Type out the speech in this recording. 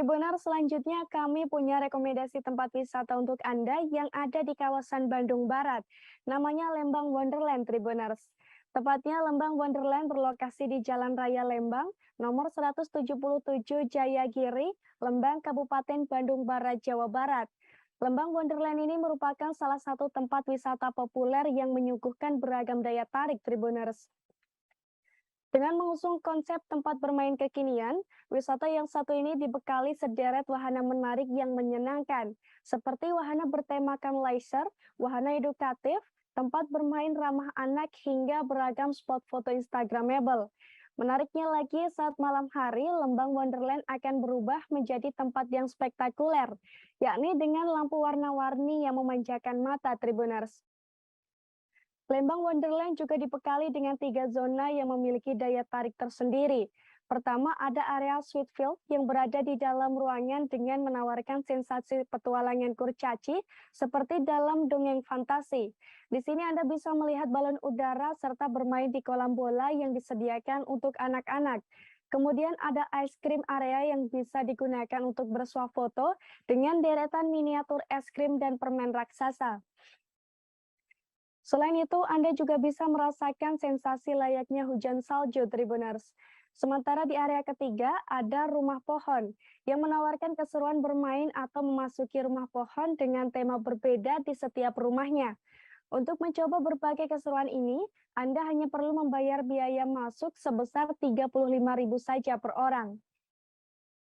Tribuners, selanjutnya kami punya rekomendasi tempat wisata untuk Anda yang ada di kawasan Bandung Barat. Namanya Lembang Wonderland, Tribuners. Tepatnya Lembang Wonderland berlokasi di Jalan Raya Lembang, nomor 177 Jayagiri, Lembang, Kabupaten Bandung Barat, Jawa Barat. Lembang Wonderland ini merupakan salah satu tempat wisata populer yang menyuguhkan beragam daya tarik, Tribuners. Dengan mengusung konsep tempat bermain kekinian, wisata yang satu ini dibekali sederet wahana menarik yang menyenangkan, seperti wahana bertemakan laser, wahana edukatif, tempat bermain ramah anak, hingga beragam spot foto Instagramable. Menariknya lagi, saat malam hari, Lembang Wonderland akan berubah menjadi tempat yang spektakuler, yakni dengan lampu warna-warni yang memanjakan mata, Tribuners. Lembang Wonderland juga dibekali dengan 3 zona yang memiliki daya tarik tersendiri. Pertama, ada area Sweetfield yang berada di dalam ruangan dengan menawarkan sensasi petualangan kurcaci seperti dalam dongeng fantasi. Di sini Anda bisa melihat balon udara serta bermain di kolam bola yang disediakan untuk anak-anak. Kemudian ada ice cream area yang bisa digunakan untuk bersuah foto dengan deretan miniatur es krim dan permen raksasa. Selain itu, Anda juga bisa merasakan sensasi layaknya hujan salju, Tribuners. Sementara di area ketiga, ada rumah pohon yang menawarkan keseruan bermain atau memasuki rumah pohon dengan tema berbeda di setiap rumahnya. Untuk mencoba berbagai keseruan ini, Anda hanya perlu membayar biaya masuk sebesar 35.000 saja per orang.